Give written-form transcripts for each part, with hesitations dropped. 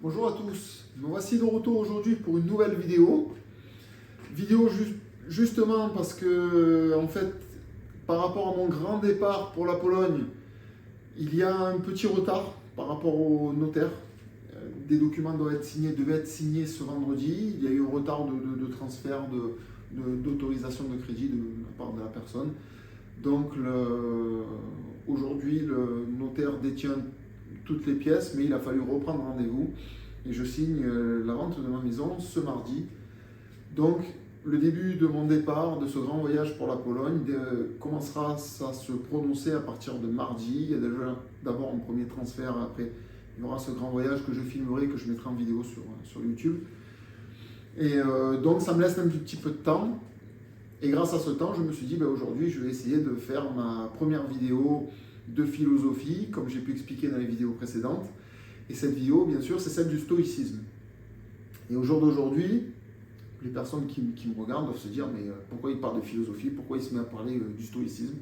Bonjour à tous, me voici de retour aujourd'hui pour une nouvelle vidéo. Justement parce que, en fait, par rapport à mon grand départ pour la Pologne, il y a un petit retard par rapport au notaire. Des documents devaient être signés ce vendredi. Il y a eu un retard de transfert d'autorisation de crédit de la part de la personne. Donc aujourd'hui, le notaire détient toutes les pièces, mais il a fallu reprendre rendez-vous et je signe la vente de ma maison ce mardi. Donc le début de mon départ, de ce grand voyage pour la Pologne, commencera à se prononcer à partir de mardi. Il y a déjà d'abord un premier transfert, après il y aura ce grand voyage que je filmerai, que je mettrai en vidéo sur YouTube. Et donc ça me laisse un petit peu de temps. Et grâce à ce temps, je me suis dit, aujourd'hui, je vais essayer de faire ma première vidéo de philosophie, comme j'ai pu expliquer dans les vidéos précédentes. Et cette vidéo, bien sûr, c'est celle du stoïcisme. Et au jour d'aujourd'hui, les personnes qui me regardent doivent se dire, mais pourquoi il parle de philosophie, pourquoi il se met à parler du stoïcisme?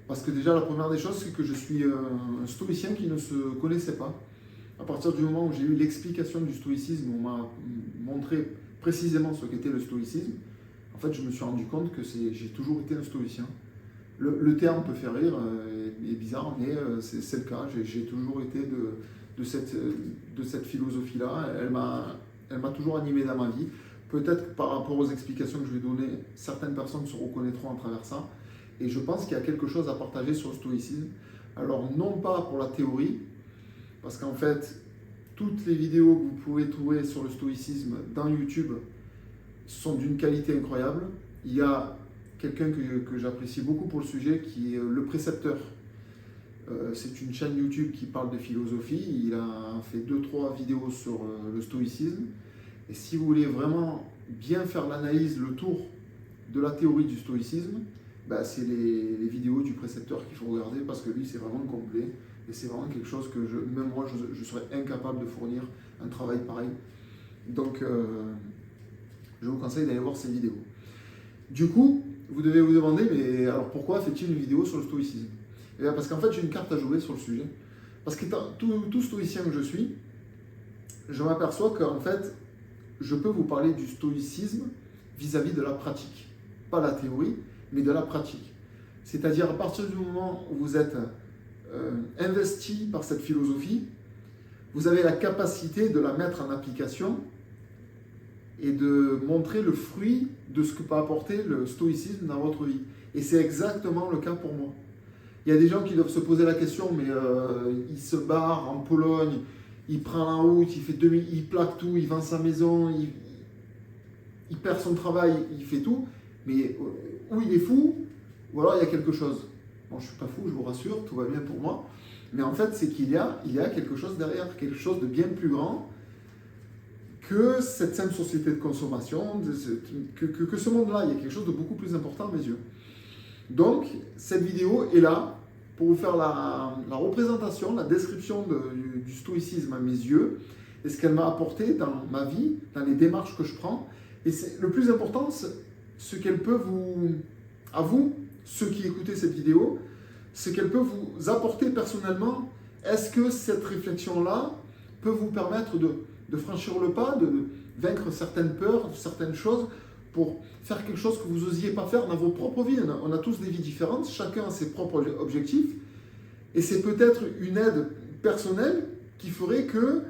Parce que déjà, la première des choses, c'est que je suis un stoïcien qui ne se connaissait pas. À partir du moment où j'ai eu l'explication du stoïcisme, on m'a montré précisément ce qu'était le stoïcisme. En fait, je me suis rendu compte que j'ai toujours été un stoïcien. Le terme peut faire rire, est bizarre, mais c'est le cas. J'ai toujours été de cette philosophie-là. Elle m'a toujours animé dans ma vie. Peut-être par rapport aux explications que je vais donner, certaines personnes se reconnaîtront à travers ça. Et je pense qu'il y a quelque chose à partager sur le stoïcisme. Alors, non pas pour la théorie, parce qu'en fait, toutes les vidéos que vous pouvez trouver sur le stoïcisme dans YouTube sont d'une qualité incroyable. Il y a quelqu'un que j'apprécie beaucoup pour le sujet qui est le précepteur. C'est une chaîne YouTube qui parle de philosophie. Il a fait 2-3 vidéos sur le stoïcisme. Et si vous voulez vraiment bien faire l'analyse, le tour de la théorie du stoïcisme, c'est les vidéos du précepteur qu'il faut regarder parce que lui, c'est vraiment complet. Et c'est vraiment quelque chose que même moi, je serais incapable de fournir un travail pareil. Donc, je vous conseille d'aller voir ces vidéos. Du coup, vous devez vous demander, mais alors pourquoi fait-il une vidéo sur le stoïcisme? Et bien parce qu'en fait, j'ai une carte à jouer sur le sujet. Parce que tout stoïcien que je suis, je m'aperçois qu'en fait, je peux vous parler du stoïcisme vis-à-vis de la pratique. Pas la théorie, mais de la pratique. C'est-à-dire à partir du moment où vous êtes investi par cette philosophie, vous avez la capacité de la mettre en application et de montrer le fruit de ce que peut apporter le stoïcisme dans votre vie. Et c'est exactement le cas pour moi. Il y a des gens qui doivent se poser la question, mais il se barre en Pologne, il prend la route, il plaque tout, il vend sa maison, il perd son travail, il fait tout, mais ou il est fou, ou alors il y a quelque chose. Bon, je ne suis pas fou, je vous rassure, tout va bien pour moi, mais en fait, c'est qu'il y a quelque chose derrière, quelque chose de bien plus grand que cette simple société de consommation, que ce monde-là. Il y a quelque chose de beaucoup plus important à mes yeux. Donc, cette vidéo est là pour vous faire la représentation, la description du stoïcisme à mes yeux, et ce qu'elle m'a apporté dans ma vie, dans les démarches que je prends. Et le plus important, ce qu'elle peut à vous, ceux qui écoutez cette vidéo, ce qu'elle peut vous apporter personnellement. Est-ce que cette réflexion-là peut vous permettre de franchir le pas, de vaincre certaines peurs, certaines choses, pour faire quelque chose que vous n'osiez pas faire dans vos propres vies. On a tous des vies différentes, chacun a ses propres objectifs, et c'est peut-être une aide personnelle qui ferait que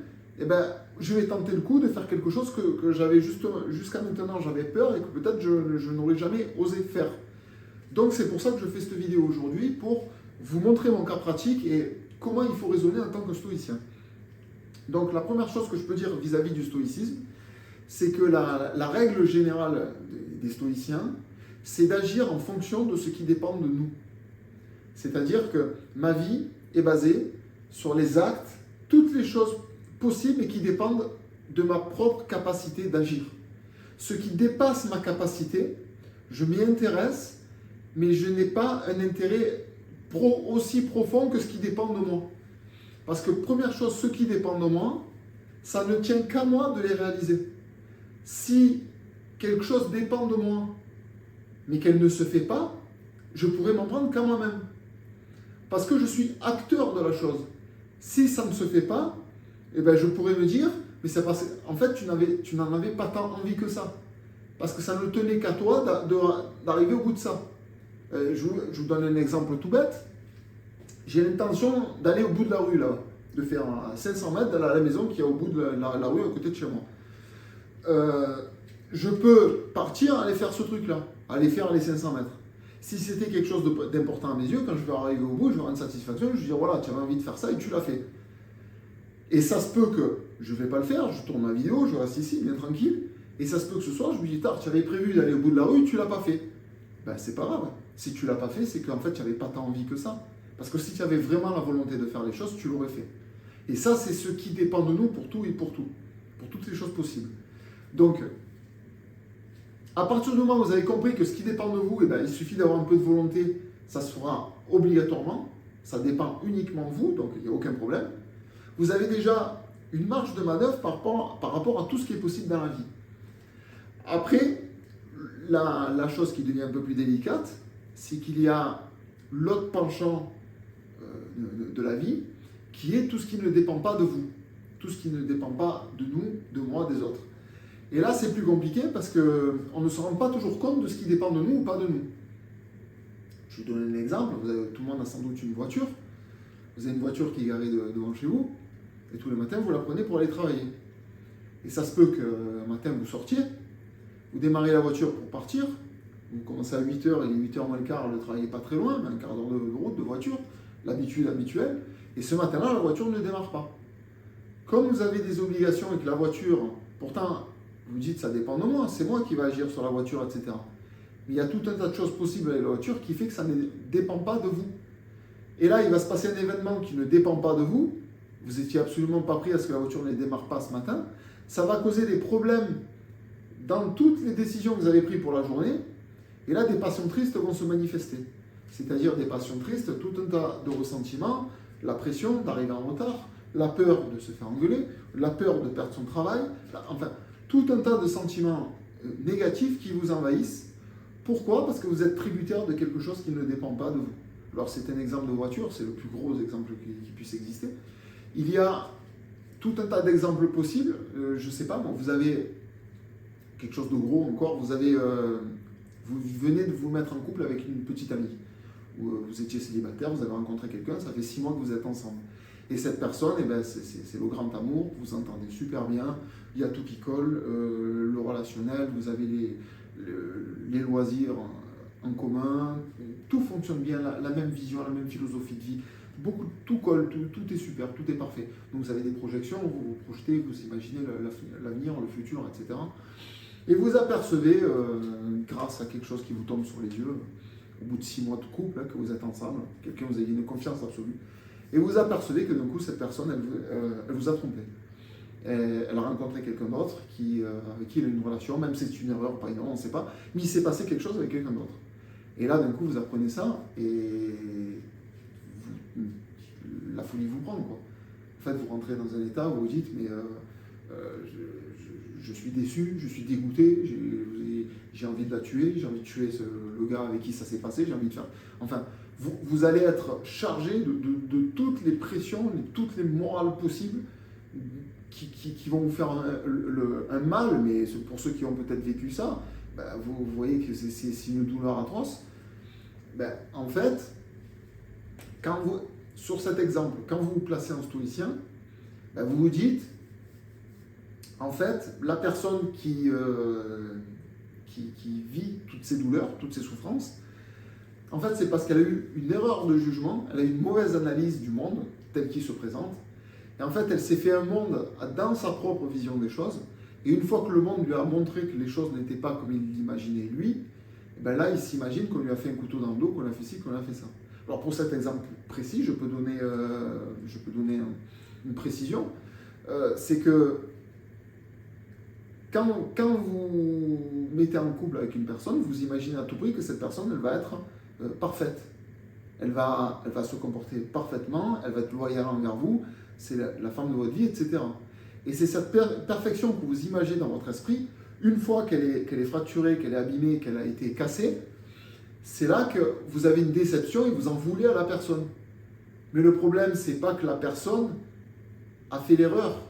je vais tenter le coup de faire quelque chose que j'avais jusqu'à maintenant, j'avais peur et que peut-être je n'aurais jamais osé faire. Donc c'est pour ça que je fais cette vidéo aujourd'hui, pour vous montrer mon cas pratique et comment il faut raisonner en tant que stoïcien. Donc la première chose que je peux dire vis-à-vis du stoïcisme, c'est que la règle générale des stoïciens, c'est d'agir en fonction de ce qui dépend de nous. C'est-à-dire que ma vie est basée sur les actes, toutes les choses possibles et qui dépendent de ma propre capacité d'agir. Ce qui dépasse ma capacité, je m'y intéresse, mais je n'ai pas un intérêt aussi profond que ce qui dépend de moi. Parce que première chose, ce qui dépend de moi, ça ne tient qu'à moi de les réaliser. Si quelque chose dépend de moi, mais qu'elle ne se fait pas, je pourrais m'en prendre qu'à moi-même. Parce que je suis acteur de la chose. Si ça ne se fait pas, Et ben je pourrais me dire, mais c'est parce en fait tu n'en avais pas tant envie que ça. Parce que ça ne tenait qu'à toi d'arriver au bout de ça. Je vous donne un exemple tout bête. J'ai l'intention d'aller au bout de la rue là, de faire 500 mètres d'aller à la maison qui est au bout de la rue à côté de chez moi. Je peux partir, aller faire ce truc-là, aller faire les 500 mètres. Si c'était quelque chose d'important à mes yeux, quand je vais arriver au bout, je vais avoir une satisfaction, je vais dire voilà, tu avais envie de faire ça et tu l'as fait. Et ça se peut que je ne vais pas le faire, je tourne ma vidéo, je reste ici, bien tranquille, et ça se peut que ce soir, je me dis tard, tu avais prévu d'aller au bout de la rue, tu ne l'as pas fait. Ben c'est pas grave. Si tu ne l'as pas fait, c'est qu'en fait, tu n'avais pas tant envie que ça. Parce que si tu avais vraiment la volonté de faire les choses, tu l'aurais fait. Et ça, c'est ce qui dépend de nous pour tout et pour tout. Pour toutes les choses possibles. Donc, à partir du moment où vous avez compris que ce qui dépend de vous, eh ben, il suffit d'avoir un peu de volonté, ça se fera obligatoirement, ça dépend uniquement de vous, donc il n'y a aucun problème. Vous avez déjà une marge de manœuvre par rapport à tout ce qui est possible dans la vie. Après, la chose qui devient un peu plus délicate, c'est qu'il y a l'autre penchant de la vie, qui est tout ce qui ne dépend pas de vous, tout ce qui ne dépend pas de nous, de moi, des autres. Et là, c'est plus compliqué parce qu'on ne se rend pas toujours compte de ce qui dépend de nous ou pas de nous. Je vais vous donner un exemple. Tout le monde a sans doute une voiture. Vous avez une voiture qui est garée devant chez vous, et tous les matins, vous la prenez pour aller travailler. Et ça se peut qu'un matin, vous sortiez, vous démarrez la voiture pour partir, vous commencez à 8h, il est 8h moins le quart, le travail n'est pas très loin, mais un quart d'heure de route, de voiture, l'habitude habituelle, et ce matin-là, la voiture ne démarre pas. Comme vous avez des obligations et que la voiture, pourtant, vous dites, ça dépend de moi, c'est moi qui vais agir sur la voiture, etc. Mais il y a tout un tas de choses possibles avec la voiture qui fait que ça ne dépend pas de vous. Et là, il va se passer un événement qui ne dépend pas de vous. Vous n'étiez absolument pas pris à ce que la voiture ne démarre pas ce matin. Ça va causer des problèmes dans toutes les décisions que vous avez prises pour la journée. Et là, des passions tristes vont se manifester. C'est-à-dire des passions tristes, tout un tas de ressentiments, la pression d'arriver en retard, la peur de se faire engueuler, la peur de perdre son travail, enfin, tout un tas de sentiments négatifs qui vous envahissent. Pourquoi? Parce que vous êtes tributaire de quelque chose qui ne dépend pas de vous. Alors c'est un exemple de voiture, c'est le plus gros exemple qui puisse exister. Il y a tout un tas d'exemples possibles. Je ne sais pas, vous avez quelque chose de gros encore, vous venez de vous mettre en couple avec une petite amie. Vous étiez célibataire, vous avez rencontré quelqu'un, ça fait 6 mois que vous êtes ensemble. Et cette personne, eh ben, c'est le grand amour, vous entendez super bien, il y a tout qui colle, le relationnel, vous avez les loisirs en commun, tout fonctionne bien, la même vision, la même philosophie de vie, tout colle, tout est super, tout est parfait. Donc vous avez des projections, vous vous projetez, vous imaginez l'avenir, le futur, etc. Et vous apercevez, grâce à quelque chose qui vous tombe sur les yeux, au bout de 6 mois de couple, que vous êtes ensemble, quelqu'un vous a dit une confiance absolue, et vous apercevez que d'un coup, cette personne, elle vous a trompé. Elle a rencontré quelqu'un d'autre avec qui elle a une relation, même si c'est une erreur, pas une erreur, on ne sait pas, mais il s'est passé quelque chose avec quelqu'un d'autre. Et là, d'un coup, vous apprenez ça, et la folie vous prend, quoi. En fait, vous rentrez dans un état où vous dites, mais je suis déçu, je suis dégoûté, j'ai envie de la tuer, j'ai envie de tuer le gars avec qui ça s'est passé, j'ai envie de faire... Enfin, vous allez être chargé de toutes les pressions, toutes les morales possibles qui vont vous faire un mal, mais pour ceux qui ont peut-être vécu ça, ben, vous voyez que c'est une douleur atroce. Ben, en fait, sur cet exemple, quand vous vous placez en stoïcien, ben, vous vous dites, en fait, la personne qui vit toutes ces douleurs, toutes ces souffrances, en fait, c'est parce qu'elle a eu une erreur de jugement, elle a eu une mauvaise analyse du monde tel qu'il se présente, et en fait, elle s'est fait un monde dans sa propre vision des choses, et une fois que le monde lui a montré que les choses n'étaient pas comme il l'imaginait lui, ben là, il s'imagine qu'on lui a fait un couteau dans le dos, qu'on a fait ci, qu'on a fait ça. Alors pour cet exemple précis, je peux donner une précision, c'est que quand vous mettez en couple avec une personne, vous imaginez à tout prix que cette personne, elle va être parfaite. Elle va se comporter parfaitement, elle va être loyale envers vous, c'est la femme de votre vie, etc. Et c'est cette perfection que vous imaginez dans votre esprit, une fois qu'elle est fracturée, qu'elle est abîmée, qu'elle a été cassée, c'est là que vous avez une déception et vous en voulez à la personne. Mais le problème, c'est pas que la personne a fait l'erreur.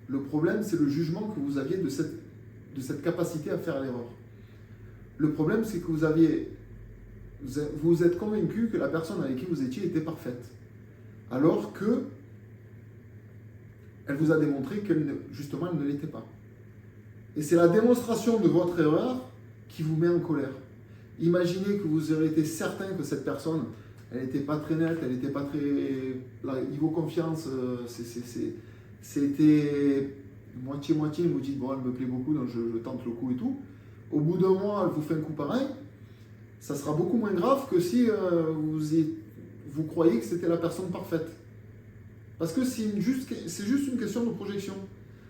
Le problème, c'est le jugement que vous aviez de cette capacité à faire l'erreur. Le problème, c'est que vous êtes convaincu que la personne avec qui vous étiez était parfaite. Alors que elle vous a démontré justement, elle ne l'était pas. Et c'est la démonstration de votre erreur qui vous met en colère. Imaginez que vous auriez été certain que cette personne, elle n'était pas très nette, elle n'était pas très... Niveau confiance, c'était moitié-moitié. Vous dites, bon, elle me plaît beaucoup, donc je tente le coup et tout. Au bout d'un mois, elle vous fait un coup pareil. Ça sera beaucoup moins grave que si vous croyez que c'était la personne parfaite. Parce que c'est juste une question de projection.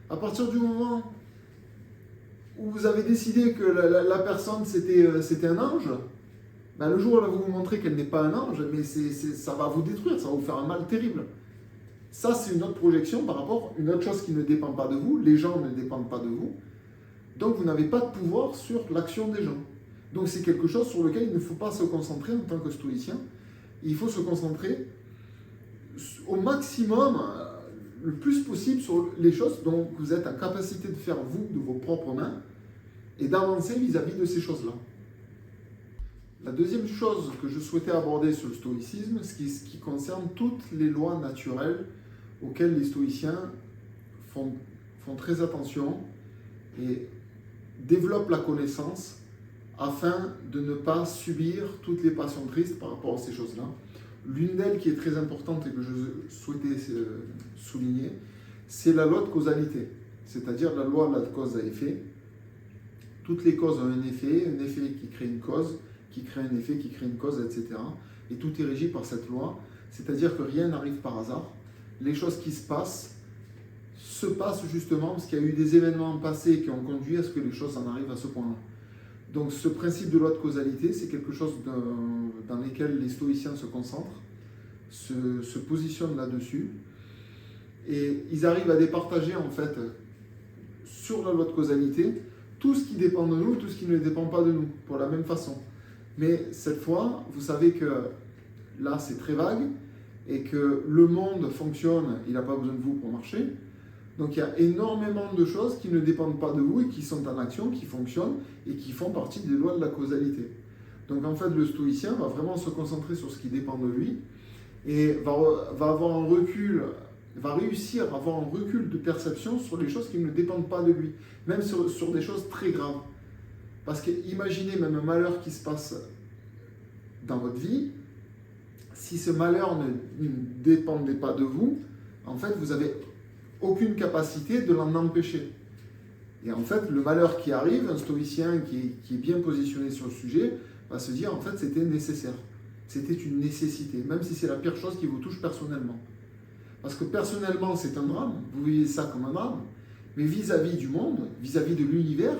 À partir du moment où vous avez décidé que la personne c'était un ange, ben le jour où elle va vous montrer qu'elle n'est pas un ange, mais ça va vous détruire, ça va vous faire un mal terrible. Ça, c'est une autre projection par rapport à une autre chose qui ne dépend pas de vous. Les gens ne dépendent pas de vous. Donc, vous n'avez pas de pouvoir sur l'action des gens. Donc, c'est quelque chose sur lequel il ne faut pas se concentrer en tant que stoïcien. Il faut se concentrer au maximum, le plus possible, sur les choses dont vous êtes en capacité de faire, vous, de vos propres mains, et d'avancer vis-à-vis de ces choses-là. La deuxième chose que je souhaitais aborder sur le stoïcisme, ce qui concerne toutes les lois naturelles auxquelles les stoïciens font très attention et développent la connaissance afin de ne pas subir toutes les passions tristes par rapport à ces choses-là. L'une d'elles qui est très importante et que je souhaitais souligner, c'est la loi de causalité, c'est-à-dire la loi de la cause à effet. Toutes les causes ont un effet qui crée une cause, qui crée un effet, qui crée une cause, etc. Et tout est régi par cette loi, c'est-à-dire que rien n'arrive par hasard. Les choses qui se passent justement parce qu'il y a eu des événements passés qui ont conduit à ce que les choses en arrivent à ce point-là. Donc ce principe de loi de causalité, c'est quelque chose dans lequel les stoïciens se concentrent, se positionnent là-dessus, et ils arrivent à départager en fait sur la loi de causalité tout ce qui dépend de nous, tout ce qui ne dépend pas de nous, pour la même façon. Mais cette fois, vous savez que là c'est très vague, et que le monde fonctionne, il n'a pas besoin de vous pour marcher. Donc il y a énormément de choses qui ne dépendent pas de vous et qui sont en action, qui fonctionnent et qui font partie des lois de la causalité. Donc en fait, le stoïcien va vraiment se concentrer sur ce qui dépend de lui et va avoir un recul, va réussir à avoir un recul de perception sur les choses qui ne dépendent pas de lui, même sur des choses très graves. Parce que imaginez même un malheur qui se passe dans votre vie, si ce malheur ne dépendait pas de vous, en fait, vous avez aucune capacité de l'en empêcher. Et en fait, le malheur qui arrive, un stoïcien qui est bien positionné sur le sujet, va se dire, en fait, c'était nécessaire. C'était une nécessité, même si c'est la pire chose qui vous touche personnellement. Parce que personnellement, c'est un drame, vous voyez ça comme un drame, mais vis-à-vis du monde, vis-à-vis de l'univers,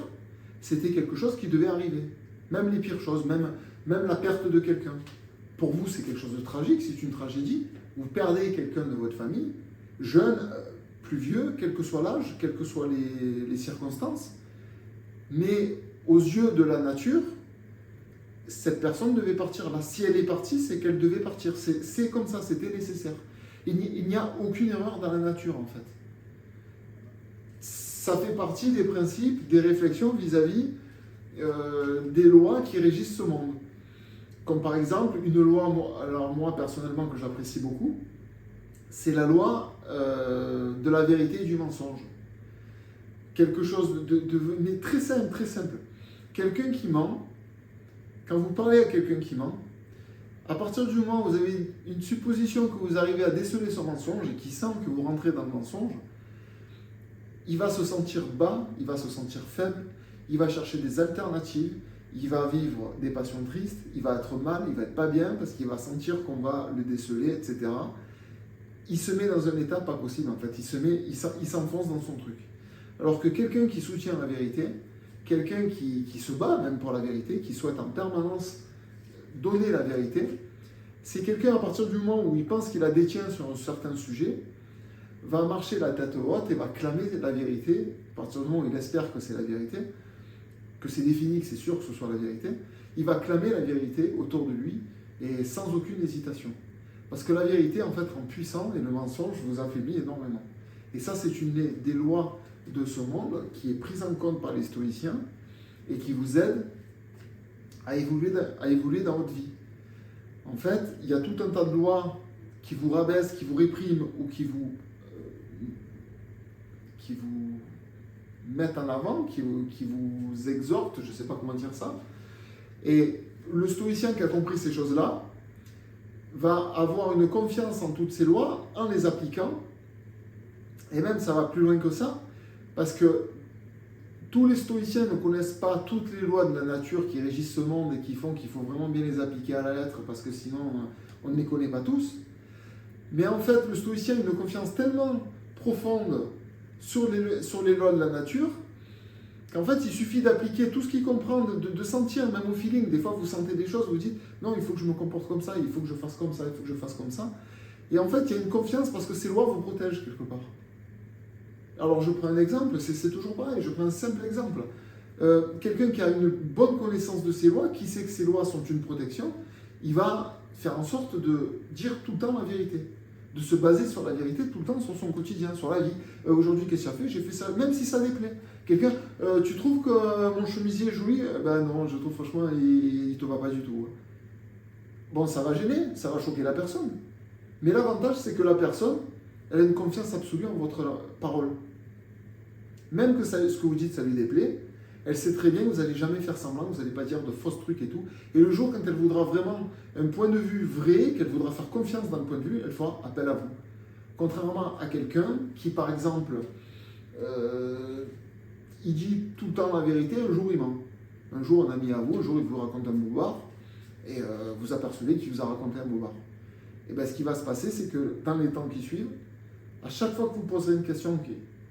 c'était quelque chose qui devait arriver. Même les pires choses, même la perte de quelqu'un. Pour vous, c'est quelque chose de tragique, c'est une tragédie. Vous perdez quelqu'un de votre famille, jeune, plus vieux, quel que soit l'âge, quelles que soient les circonstances. Mais aux yeux de la nature, cette personne devait partir là. Si elle est partie, c'est qu'elle devait partir. C'est comme ça, c'était nécessaire. Il n'y a aucune erreur dans la nature, en fait. Ça fait partie des principes, des réflexions vis-à-vis des lois qui régissent ce monde. Comme par exemple, une loi, alors moi personnellement que j'apprécie beaucoup, c'est la loi de la vérité et du mensonge. Quelque chose mais très simple, très simple. Quelqu'un qui ment, quand vous parlez à quelqu'un qui ment, à partir du moment où vous avez une supposition que vous arrivez à déceler son mensonge et qui sent que vous rentrez dans le mensonge, il va se sentir bas, il va se sentir faible, il va chercher des alternatives, il va vivre des passions tristes, il va être mal, il va être pas bien parce qu'il va sentir qu'on va le déceler, etc. Il se met dans un état pas possible en fait, il s'enfonce dans son truc. Alors que quelqu'un qui soutient la vérité, quelqu'un qui se bat même pour la vérité, qui souhaite en permanence donner la vérité, c'est quelqu'un à partir du moment où il pense qu'il la détient sur un certain sujet, va marcher la tête haute et va clamer la vérité, à partir du moment où il espère que c'est la vérité, que c'est défini, que c'est sûr que ce soit la vérité, il va clamer la vérité autour de lui et sans aucune hésitation. Parce que la vérité, en fait, rend puissant et le mensonge vous affaiblit énormément. Et ça, c'est une des lois de ce monde qui est prise en compte par les stoïciens et qui vous aide à évoluer dans votre vie. En fait, il y a tout un tas de lois qui vous rabaissent, qui vous répriment ou qui vous mettent en avant, qui vous exhortent, je ne sais pas comment dire ça. Et le stoïcien qui a compris ces choses-là va avoir une confiance en toutes ces lois en les appliquant. Et même, ça va plus loin que ça, parce que tous les stoïciens ne connaissent pas toutes les lois de la nature qui régissent ce monde et qui font qu'il faut vraiment bien les appliquer à la lettre, parce que sinon, on ne les connaît pas tous. Mais en fait, le stoïcien a une confiance tellement profonde sur les lois de la nature, qu'en fait, il suffit d'appliquer tout ce qu'il comprend, de sentir, même au feeling. Des fois, vous sentez des choses, vous dites, non, il faut que je me comporte comme ça, il faut que je fasse comme ça, il faut que je fasse comme ça. Et en fait, il y a une confiance parce que ces lois vous protègent quelque part. Alors, je prends un exemple, c'est toujours pareil, je prends un simple exemple. Quelqu'un qui a une bonne connaissance de ces lois, qui sait que ces lois sont une protection, il va faire en sorte de dire tout le temps la vérité, de se baser sur la vérité tout le temps, sur son quotidien, sur la vie. Aujourd'hui, qu'est-ce que tu as fait? J'ai fait ça, même si ça déplaît. Quelqu'un, tu trouves que mon chemisier est joli? Ben non, je trouve franchement, il te va pas du tout. Bon, ça va gêner, ça va choquer la personne. Mais l'avantage, c'est que la personne, elle a une confiance absolue en votre parole. Même que ce que vous dites, ça lui déplaît, elle sait très bien que vous n'allez jamais faire semblant, vous n'allez pas dire de fausses trucs et tout. Et le jour, quand elle voudra vraiment un point de vue vrai, qu'elle voudra faire confiance dans le point de vue, elle fera appel à vous. Contrairement à quelqu'un qui, par exemple, il dit tout le temps la vérité, un jour il ment. Un jour, un ami à vous, un jour il vous raconte un boulevard, et vous apercevez qu'il vous a raconté un boulevard. Et bien ce qui va se passer, c'est que dans les temps qui suivent, à chaque fois que vous poserez une question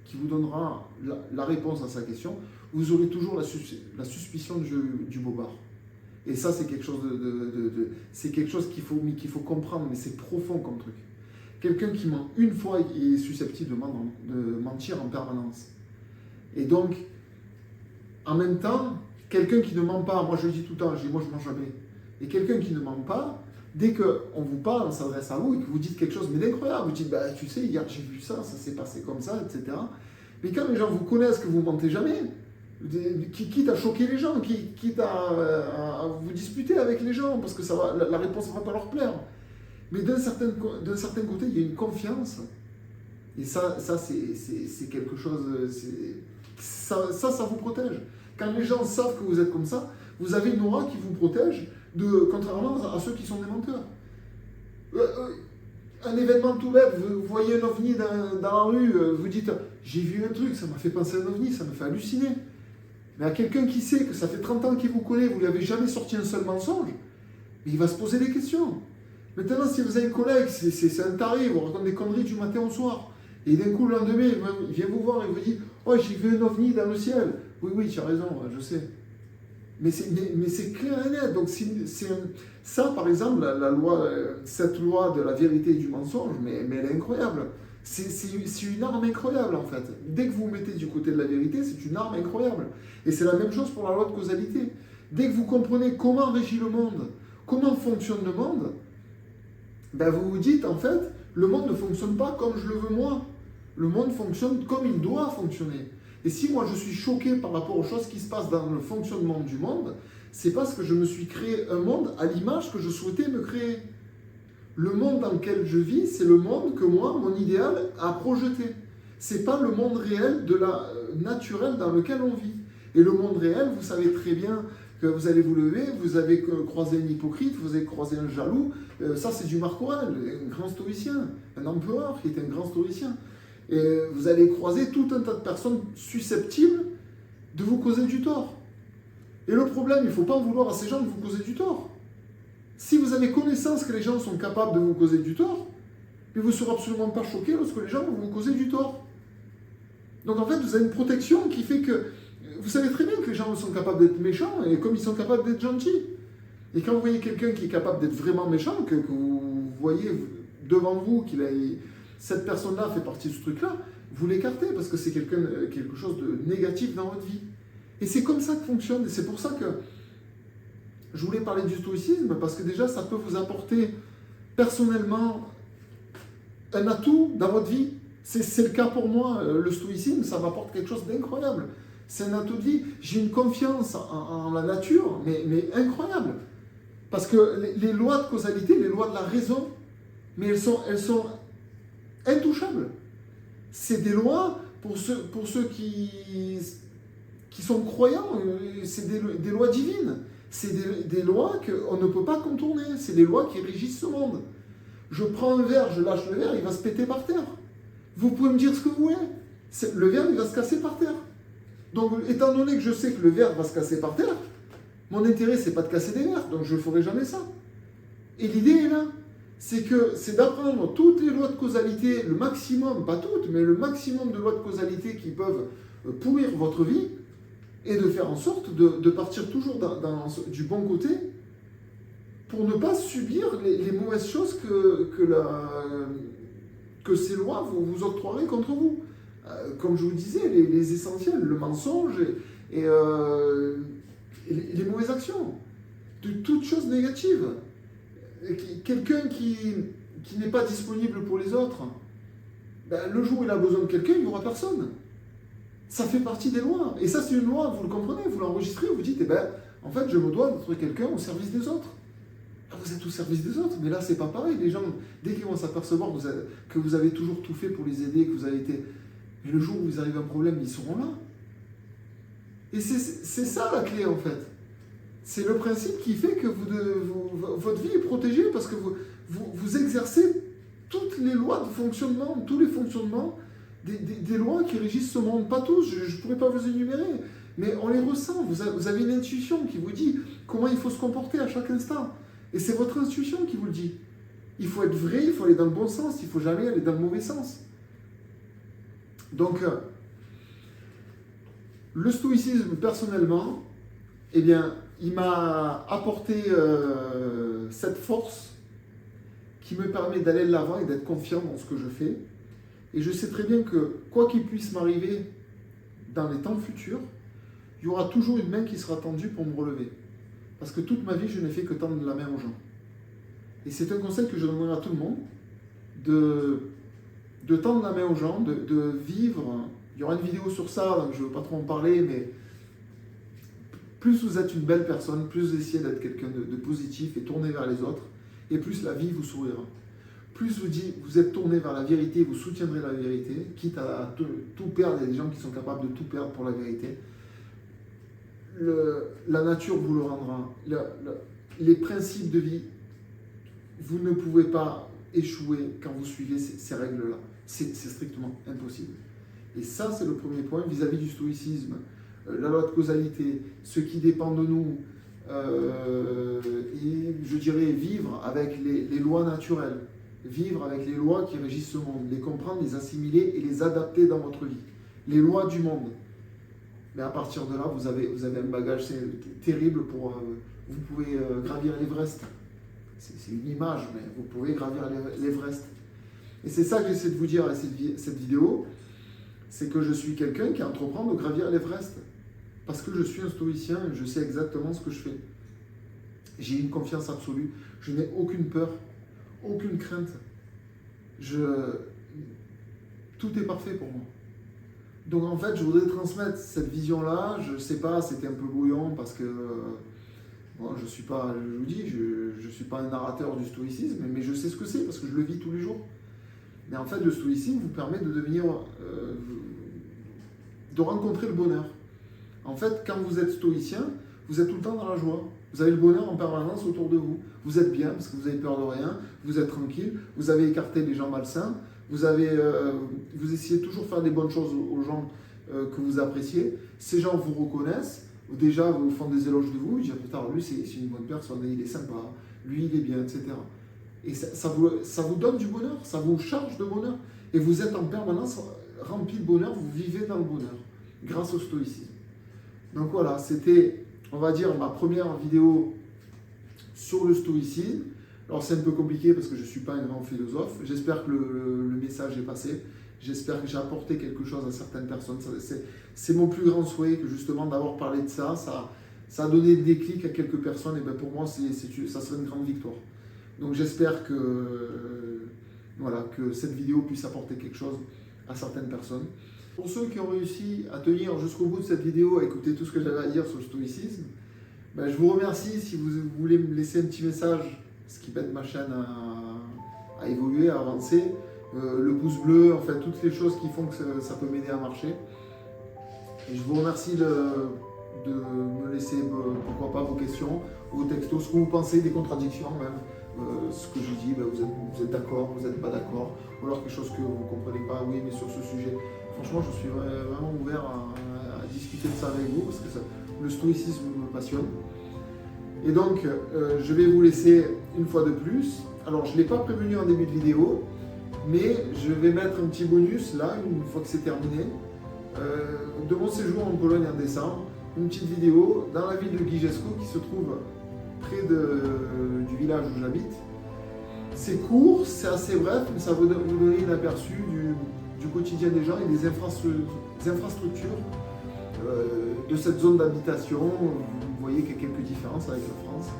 qui vous donnera la réponse à sa question, vous aurez toujours la suspicion du bobard. Et ça, c'est quelque chose c'est quelque chose qu'il faut comprendre, mais c'est profond comme truc. Quelqu'un qui ment une fois est susceptible de mentir en permanence. Et donc, en même temps, quelqu'un qui ne ment pas, moi je le dis tout le temps, moi je mens jamais. Et quelqu'un qui ne ment pas, dès qu'on vous parle, on s'adresse à vous et que vous dites quelque chose mais d'incroyable, vous dites, bah, tu sais, hier j'ai vu ça, ça s'est passé comme ça, etc. Mais quand les gens vous connaissent, que vous mentez jamais, quitte à choquer les gens, quitte à vous disputer avec les gens, parce que la réponse ne va pas leur plaire. Mais d'un certain côté, il y a une confiance. Et ça c'est quelque chose, ça vous protège. Quand les gens savent que vous êtes comme ça, vous avez une aura qui vous protège, contrairement à ceux qui sont des menteurs. Un événement tout bête, vous voyez un ovni dans la rue, vous dites « j'ai vu un truc, ça m'a fait penser à un ovni, ça m'a fait halluciner ». Mais à quelqu'un qui sait que ça fait 30 ans qu'il vous connaît, vous ne lui avez jamais sorti un seul mensonge, il va se poser des questions. Maintenant, si vous avez un collègue, c'est un taré, il vous raconte des conneries du matin au soir, et d'un coup, le lendemain, il vient vous voir et vous dit « oh, j'ai vu un ovni dans le ciel ». Oui, tu as raison, je sais. Mais c'est clair et net. Donc ça, par exemple, cette loi de la vérité et du mensonge, mais elle est incroyable. C'est une arme incroyable, en fait. Dès que vous vous mettez du côté de la vérité, c'est une arme incroyable. Et c'est la même chose pour la loi de causalité. Dès que vous comprenez comment régit le monde, comment fonctionne le monde, ben vous vous dites, en fait, le monde ne fonctionne pas comme je le veux moi. Le monde fonctionne comme il doit fonctionner. Et si moi je suis choqué par rapport aux choses qui se passent dans le fonctionnement du monde, c'est parce que je me suis créé un monde à l'image que je souhaitais me créer. Le monde dans lequel je vis, c'est le monde que moi, mon idéal, a projeté. C'est pas le monde réel naturel dans lequel on vit. Et le monde réel, vous savez très bien que vous allez vous lever, vous avez croisé un hypocrite, vous avez croisé un jaloux. Ça, c'est du Marc Aurèle, un grand stoïcien, un empereur qui était un grand stoïcien. Et vous allez croiser tout un tas de personnes susceptibles de vous causer du tort. Et le problème, il ne faut pas en vouloir à ces gens de vous causer du tort. Si vous avez connaissance que les gens sont capables de vous causer du tort, mais vous ne serez absolument pas choqué lorsque les gens vont vous causer du tort. Donc en fait, vous avez une protection qui fait que vous savez très bien que les gens sont capables d'être méchants et comme ils sont capables d'être gentils. Et quand vous voyez quelqu'un qui est capable d'être vraiment méchant, que vous voyez devant vous cette personne-là fait partie de ce truc-là, vous l'écartez parce que c'est quelque chose de négatif dans votre vie. Et c'est comme ça que fonctionne. Et c'est pour ça que je voulais parler du stoïcisme, parce que déjà, ça peut vous apporter personnellement un atout dans votre vie. C'est le cas pour moi. Le stoïcisme, ça m'apporte quelque chose d'incroyable. C'est un atout de vie. J'ai une confiance en la nature, mais incroyable. Parce que les lois de causalité, les lois de la raison, mais elles sont intouchables. C'est des lois, pour ceux qui sont croyants, c'est des lois divines. C'est des lois qu'on ne peut pas contourner. C'est des lois qui régissent ce monde. Je prends un verre, je lâche le verre, il va se péter par terre. Vous pouvez me dire ce que vous voulez. Le verre, il va se casser par terre. Donc, étant donné que je sais que le verre va se casser par terre, mon intérêt, c'est pas de casser des verres. Donc, je ne ferai jamais ça. Et l'idée est là. C'est d'apprendre toutes les lois de causalité, le maximum, pas toutes, mais le maximum de lois de causalité qui peuvent pourrir votre vie, et de faire en sorte de partir toujours du bon côté pour ne pas subir les mauvaises choses que ces lois vous octroieraient contre vous. Comme je vous disais, les essentiels, le mensonge et les mauvaises actions, de toutes choses négatives. Quelqu'un qui n'est pas disponible pour les autres, ben, le jour où il a besoin de quelqu'un, il n'y aura personne. Ça fait partie des lois. Et ça, c'est une loi, vous le comprenez, vous l'enregistrez, vous dites, eh ben, en fait, je me dois d'être quelqu'un au service des autres. Vous êtes au service des autres, mais là, c'est pas pareil. Les gens, dès qu'ils vont s'apercevoir que vous avez toujours tout fait pour les aider, que vous avez été... Mais le jour où vous arrivez à un problème, ils seront là. Et c'est ça la clé, en fait. C'est le principe qui fait que votre vie est protégée parce que vous exercez toutes les lois de fonctionnement, tous les fonctionnements des lois qui régissent ce monde. Pas tous, je ne pourrais pas vous énumérer, mais on les ressent. Vous avez une intuition qui vous dit comment il faut se comporter à chaque instant. Et c'est votre intuition qui vous le dit. Il faut être vrai, il faut aller dans le bon sens, il ne faut jamais aller dans le mauvais sens. Donc, le stoïcisme, personnellement, eh bien, il m'a apporté cette force qui me permet d'aller de l'avant et d'être confiant dans ce que je fais. Et je sais très bien que, quoi qu'il puisse m'arriver dans les temps futurs, il y aura toujours une main qui sera tendue pour me relever. Parce que toute ma vie, je n'ai fait que tendre la main aux gens. Et c'est un conseil que je donnerai à tout le monde, de tendre la main aux gens, de vivre. Il y aura une vidéo sur ça, donc je ne veux pas trop en parler, mais plus vous êtes une belle personne, plus vous essayez d'être quelqu'un de positif et tourné vers les autres, et plus la vie vous sourira. Plus vous êtes tourné vers la vérité, vous soutiendrez la vérité, quitte à tout perdre. Il y a des gens qui sont capables de tout perdre pour la vérité. La nature vous le rendra. Les principes de vie, vous ne pouvez pas échouer quand vous suivez ces règles-là. C'est strictement impossible. Et ça, c'est le premier point vis-à-vis du stoïcisme. La loi de causalité, ce qui dépend de nous, et je dirais vivre avec les lois naturelles, vivre avec les lois qui régissent ce monde, les comprendre, les assimiler et les adapter dans votre vie. Les lois du monde. Mais à partir de là, vous avez un bagage terrible pour... vous pouvez gravir l'Everest. C'est une image, mais vous pouvez gravir l'Everest. Et c'est ça que j'essaie de vous dire à cette vidéo, c'est que je suis quelqu'un qui entreprend de gravir l'Everest. Parce que je suis un stoïcien et je sais exactement ce que je fais. J'ai une confiance absolue. Je n'ai aucune peur, aucune crainte. Tout est parfait pour moi. Donc en fait, je voudrais transmettre cette vision-là. Je ne sais pas, c'était un peu brouillon parce que bon, je suis pas, je vous dis, je suis pas un narrateur du stoïcisme, mais je sais ce que c'est parce que je le vis tous les jours. Mais en fait, le stoïcisme vous permet de devenir, de rencontrer le bonheur. En fait, quand vous êtes stoïcien, vous êtes tout le temps dans la joie. Vous avez le bonheur en permanence autour de vous. Vous êtes bien parce que vous avez peur de rien, vous êtes tranquille, vous avez écarté les gens malsains, vous essayez toujours de faire des bonnes choses aux gens que vous appréciez. Ces gens vous reconnaissent, déjà vous font des éloges de vous, ils disent putain, lui c'est une bonne personne, il est sympa, lui il est bien, etc. Et ça vous donne du bonheur, ça vous charge de bonheur. Et vous êtes en permanence rempli de bonheur, vous vivez dans le bonheur, grâce au stoïcisme. Donc voilà, c'était, on va dire, ma première vidéo sur le stoïcisme. Alors c'est un peu compliqué parce que je ne suis pas un grand philosophe. J'espère que le message est passé. J'espère que j'ai apporté quelque chose à certaines personnes. C'est mon plus grand souhait que justement d'avoir parlé de ça. Ça a donné des déclics à quelques personnes. Et bien pour moi, ça serait une grande victoire. Donc j'espère que cette vidéo puisse apporter quelque chose à certaines personnes. Pour ceux qui ont réussi à tenir jusqu'au bout de cette vidéo, à écouter tout ce que j'avais à dire sur le stoïcisme, ben, je vous remercie. Si vous voulez me laisser un petit message, ce qui aide ma chaîne à évoluer, à avancer, le pouce bleu, enfin toutes les choses qui font que ça peut m'aider à marcher. Et je vous remercie de me laisser, pourquoi pas, vos questions, vos textos, ce que vous pensez, des contradictions même, ce que je dis, ben, vous êtes d'accord, vous n'êtes pas d'accord, ou alors quelque chose que vous ne comprenez pas, oui, mais sur ce sujet. Franchement, je suis vraiment ouvert à discuter de ça avec vous, parce que le stoïcisme me passionne. Et donc, je vais vous laisser une fois de plus. Alors, je ne l'ai pas prévenu en début de vidéo, mais je vais mettre un petit bonus, là, une fois que c'est terminé, de mon séjour en Pologne en décembre, une petite vidéo dans la ville de Giżycko, qui se trouve près du village où j'habite. C'est court, c'est assez bref, mais ça va vous donner un aperçu du quotidien des gens et des infrastructures de cette zone d'habitation. Vous voyez qu'il y a quelques différences avec la France.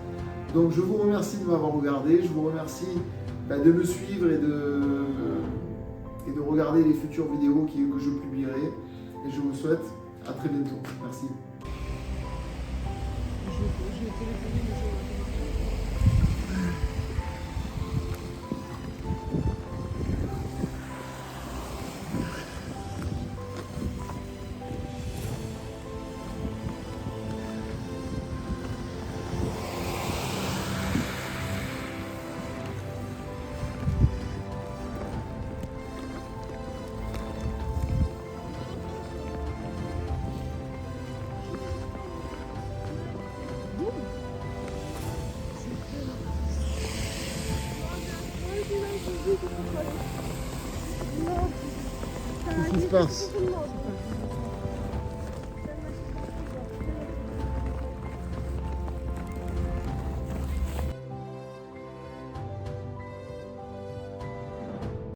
Donc je vous remercie de m'avoir regardé, je vous remercie de me suivre et de regarder les futures vidéos que je publierai. Et je vous souhaite à très bientôt. Merci. Qu'est-ce qui se passe?